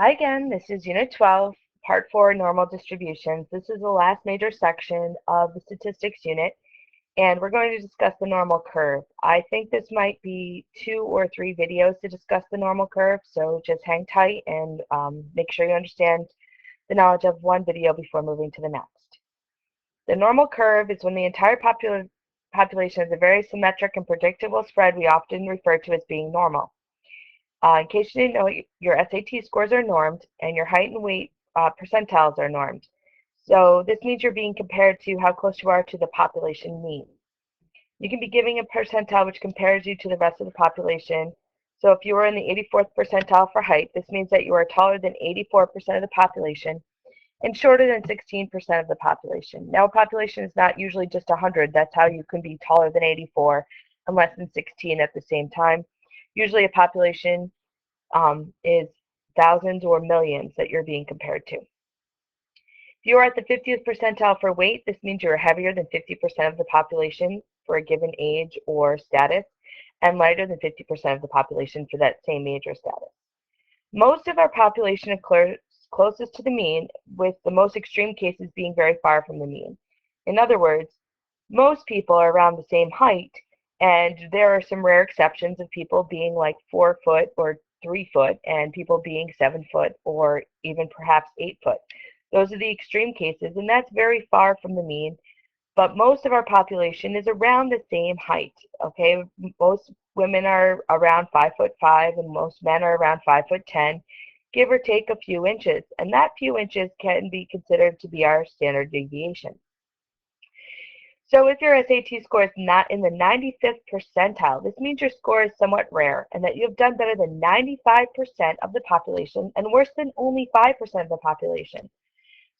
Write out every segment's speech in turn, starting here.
Hi again, this is Unit 12, Part 4, Normal Distributions. This is the last major section of the statistics unit, and we're going to discuss the normal curve. I think this might be 2 or 3 videos to discuss the normal curve, so just hang tight and make sure you understand the knowledge of one video before moving to the next. The normal curve is when the entire population has a very symmetric and predictable spread we often refer to as being normal. In case you didn't know, your SAT scores are normed and your height and weight percentiles are normed. So this means you're being compared to how close you are to the population mean. You can be giving a percentile which compares you to the rest of the population. So if you were in the 84th percentile for height, this means that you are taller than 84% of the population and shorter than 16% of the population. Now, a population is not usually just 100. That's how you can be taller than 84 and less than 16 at the same time. Usually a population is thousands or millions that you're being compared to. If you are at the 50th percentile for weight, this means you're heavier than 50% of the population for a given age or status, and lighter than 50% of the population for that same age or status. Most of our population occurs closest to the mean, with the most extreme cases being very far from the mean. In other words, most people are around the same height, and there are some rare exceptions of people being like 4 foot or 3 foot, and people being 7 foot or even perhaps 8 foot. Those are the extreme cases, and that's very far from the mean. But most of our population is around the same height. Okay, most women are around 5'5", and most men are around 5'10", give or take a few inches, and that few inches can be considered to be our standard deviation. So if your SAT score is not in the 95th percentile, this means your score is somewhat rare and that you have done better than 95% of the population and worse than only 5% of the population.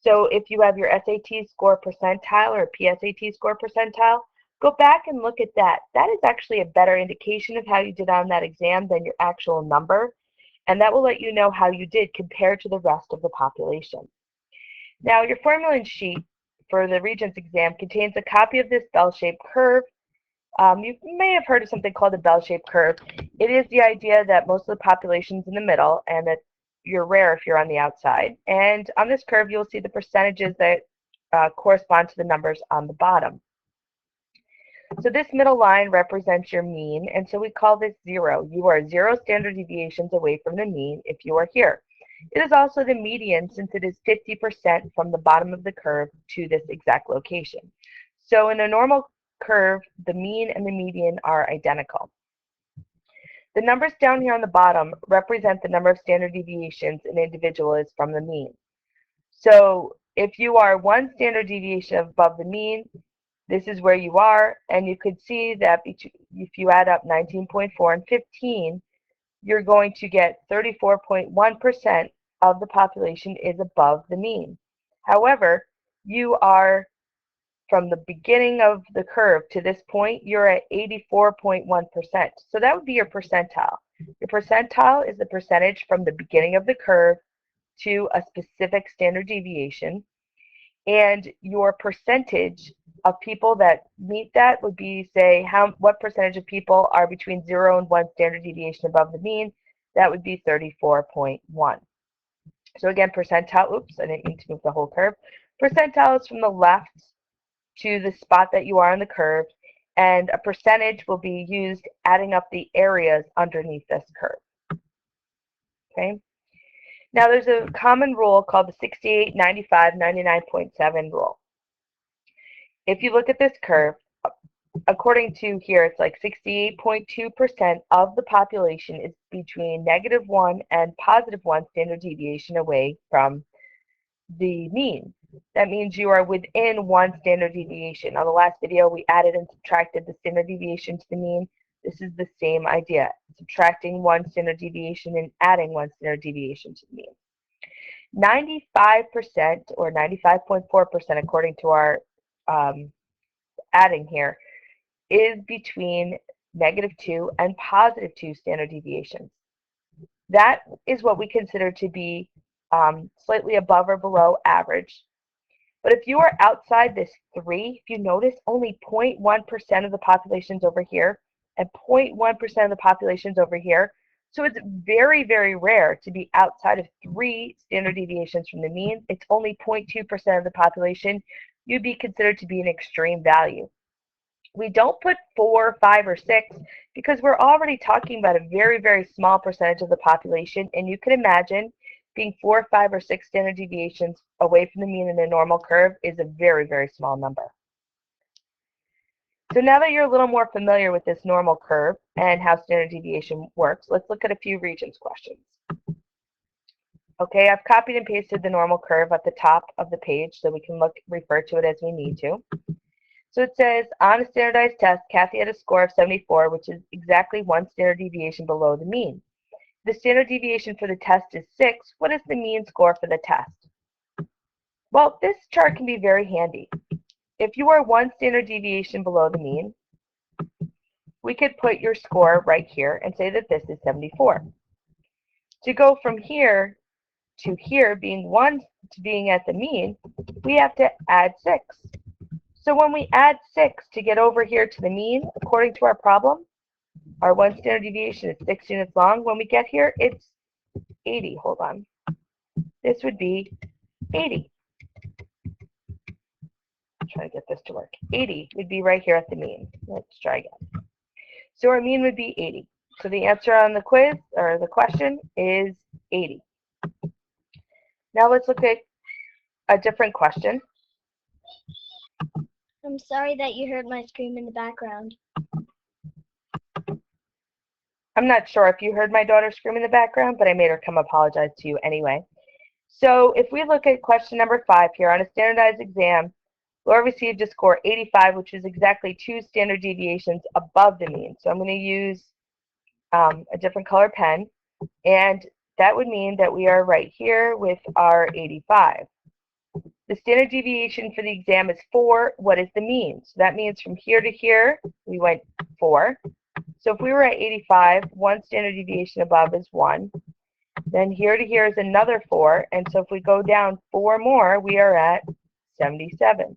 So if you have your SAT score percentile or PSAT score percentile, go back and look at that. That is actually a better indication of how you did on that exam than your actual number, and that will let you know how you did compared to the rest of the population. Now, your formula sheet for the Regents exam contains a copy of this bell-shaped curve. You may have heard of something called a bell-shaped curve. It is the idea that most of the population's in the middle and that you're rare if you're on the outside. And on this curve, you'll see the percentages that correspond to the numbers on the bottom. So this middle line represents your mean, and so we call this 0. You are 0 standard deviations away from the mean if you are here. It is also the median since it is 50% from the bottom of the curve to this exact location. So in a normal curve, the mean and the median are identical. The numbers down here on the bottom represent the number of standard deviations an individual is from the mean. So if you are 1 standard deviation above the mean, this is where you are, and you could see that if you add up 19.4 and 15, you're going to get 34.1% of the population is above the mean. However, you are from the beginning of the curve to this point, you're at 84.1%. So that would be your percentile. Your percentile is the percentage from the beginning of the curve to a specific standard deviation. And your percentage of people that meet that would be, say, what percentage of people are between 0 and 1 standard deviation above the mean. That would be 34.1. So again, percentile, oops, I didn't mean to move the whole curve. Percentile is from the left to the spot that you are on the curve, and a percentage will be used adding up the areas underneath this curve. Okay. Now there's a common rule called the 68, 95, 99.7 rule. If you look at this curve, according to here, it's like 68.2% of the population is between -1 and +1 standard deviation away from the mean. That means you are within 1 standard deviation. On the last video, we added and subtracted the standard deviation to the mean. This is the same idea, subtracting 1 standard deviation and adding 1 standard deviation to the mean. 95% or 95.4%, according to our adding here, is between -2 and +2 standard deviations. That is what we consider to be slightly above or below average. But if you are outside this 3, if you notice, only 0.1% of the population's over here and 0.1% of the population's over here. So it's very, very rare to be outside of 3 standard deviations from the mean. It's only 0.2% of the population you'd be considered to be an extreme value. We don't put 4, 5, or 6 because we're already talking about a very, very small percentage of the population, and you can imagine being 4, 5, or 6 standard deviations away from the mean in a normal curve is a very, very small number. So now that you're a little more familiar with this normal curve and how standard deviation works, let's look at a few Regents questions. Okay, I've copied and pasted the normal curve at the top of the page so we can refer to it as we need to. So it says, on a standardized test, Kathy had a score of 74, which is exactly 1 standard deviation below the mean. The standard deviation for the test is 6. What is the mean score for the test? Well, this chart can be very handy. If you are 1 standard deviation below the mean, we could put your score right here and say that this is 74. To go from here to here, being 1 to being at the mean, we have to add 6. So when we add 6 to get over here to the mean, according to our problem, our 1 standard deviation is 6 units long. When we get here, it's 80. Hold on. This would be 80. I'm trying to get this to work. 80 would be right here at the mean. Let's try again. So our mean would be 80. So the answer on the quiz, or the question, is 80. Now let's look at a different question. I'm sorry that you heard my scream in the background. I'm not sure if you heard my daughter scream in the background, but I made her come apologize to you anyway. So if we look at question number 5 here, on a standardized exam, Laura received a score 85, which is exactly 2 standard deviations above the mean. So I'm going to use a different color pen, and that would mean that we are right here with our 85. The standard deviation for the exam is 4. What is the mean? So that means from here to here, we went 4. So if we were at 85, 1 standard deviation above is 1. Then here to here is another 4. And so if we go down 4 more, we are at 77.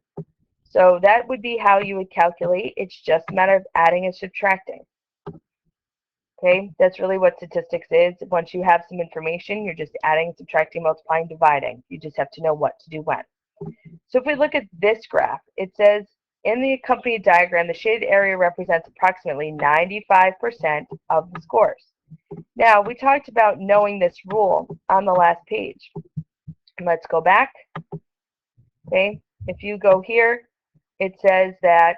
So that would be how you would calculate. It's just a matter of adding and subtracting. Okay, that's really what statistics is. Once you have some information, you're just adding, subtracting, multiplying, dividing. You just have to know what to do when. So if we look at this graph, it says in the accompanied diagram, the shaded area represents approximately 95% of the scores. Now, we talked about knowing this rule on the last page. Let's go back. Okay, if you go here, it says that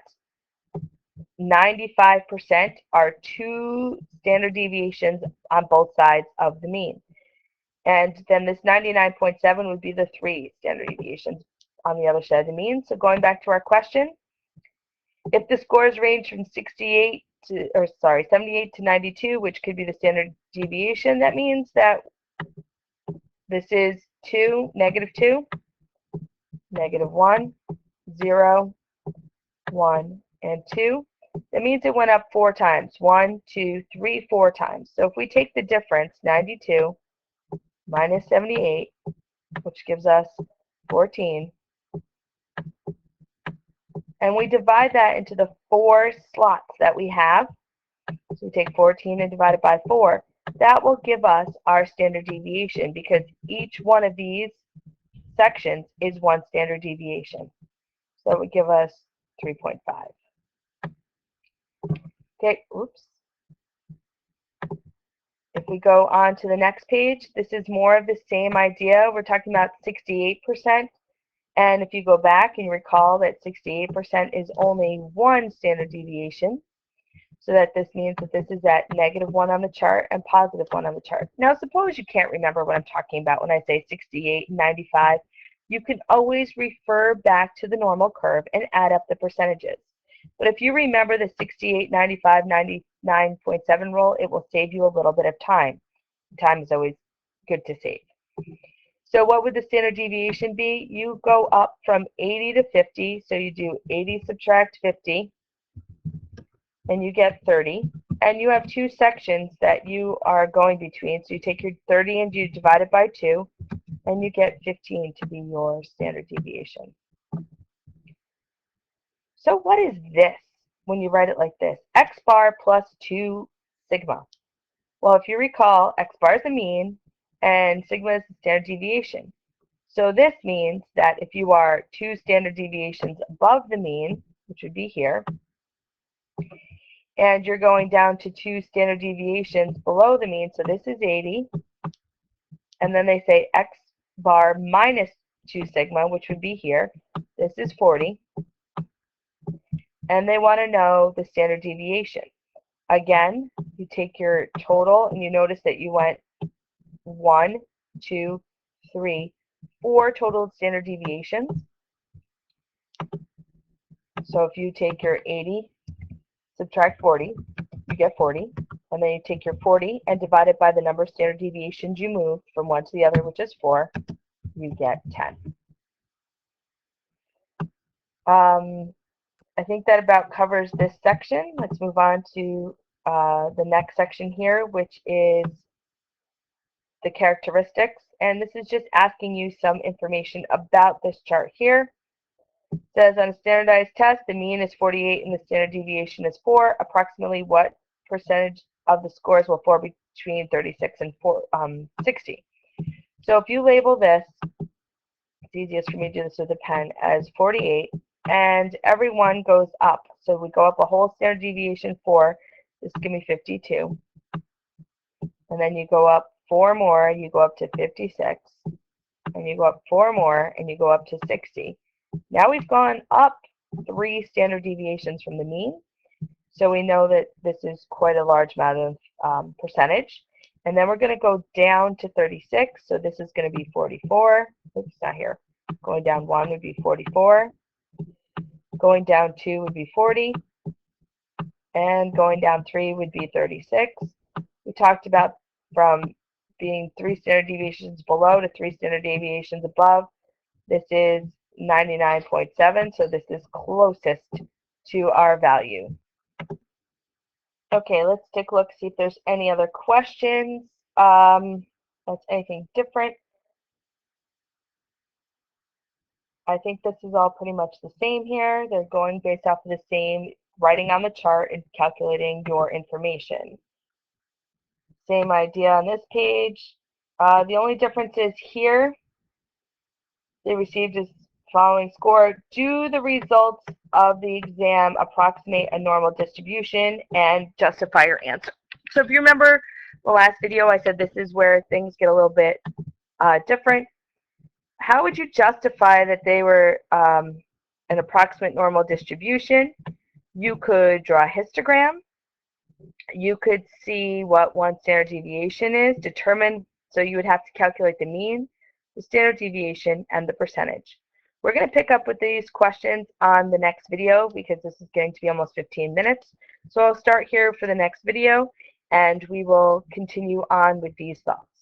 95% are 2 standard deviations on both sides of the mean. And then this 99.7 would be the 3 standard deviations on the other side of the mean. So going back to our question, if the scores range from 78 to 92, which could be the standard deviation, that means that this is 2, -2, -1, 0, 1, and 2. That means it went up 4 times. 1, 2, 3, 4 times. So if we take the difference, 92 minus 78, which gives us 14, and we divide that into the 4 slots that we have, so we take 14 and divide it by 4, that will give us our standard deviation because each one of these sections is 1 standard deviation. So it would give us 3.5. Okay, oops. If we go on to the next page, this is more of the same idea. We're talking about 68%. And if you go back and recall that 68% is only 1 standard deviation, so that this means that this is at -1 on the chart and +1 on the chart. Now, suppose you can't remember what I'm talking about when I say 68 and 95. You can always refer back to the normal curve and add up the percentages. But if you remember the 68, 95, 99.7 rule, it will save you a little bit of time. Time is always good to save. So what would the standard deviation be? You go up from 80 to 50, so you do 80 subtract 50, and you get 30. And you have 2 sections that you are going between, so you take your 30 and you divide it by 2, and you get 15 to be your standard deviation. So what is this when you write it like this? X bar plus 2 sigma. Well, if you recall, x bar is the mean and sigma is the standard deviation. So this means that if you are 2 standard deviations above the mean, which would be here, and you're going down to 2 standard deviations below the mean, so this is 80, and then they say x bar minus 2 sigma, which would be here, this is 40, and they want to know the standard deviation. Again, you take your total, and you notice that you went 1, 2, 3, 4 total standard deviations. So if you take your 80, subtract 40, you get 40. And then you take your 40 and divide it by the number of standard deviations you moved from one to the other, which is 4, you get 10. I think that about covers this section. Let's move on to the next section here, which is the characteristics. And this is just asking you some information about this chart here. It says on a standardized test, the mean is 48 and the standard deviation is 4. Approximately what percentage of the scores will fall between 36 and 60? So if you label this, it's easiest for me to do this with a pen, as 48, and everyone goes up. So we go up a whole standard deviation 4. This is going to be 52. And then you go up 4 more, you go up to 56. And you go up 4 more, and you go up to 60. Now we've gone up 3 standard deviations from the mean. So we know that this is quite a large amount of percentage. And then we're going to go down to 36. So this is going to be 44. Oops, not here. Going down 1 would be 44. Going down 2 would be 40. And going down 3 would be 36. We talked about from being 3 standard deviations below to 3 standard deviations above. This is 99.7, so this is closest to our value. Okay, let's take a look, see if there's any other questions. That's anything different. I think this is all pretty much the same here. They're going based off of the same writing on the chart and calculating your information. Same idea on this page. The only difference is here, they received a following score. Do the results of the exam approximate a normal distribution, and justify your answer. So if you remember the last video, I said this is where things get a little bit different. How would you justify that they were an approximate normal distribution? You could draw a histogram. You could see what one standard deviation is, determine, so you would have to calculate the mean, the standard deviation, and the percentage. We're going to pick up with these questions on the next video because this is going to be almost 15 minutes. So I'll start here for the next video, and we will continue on with these thoughts.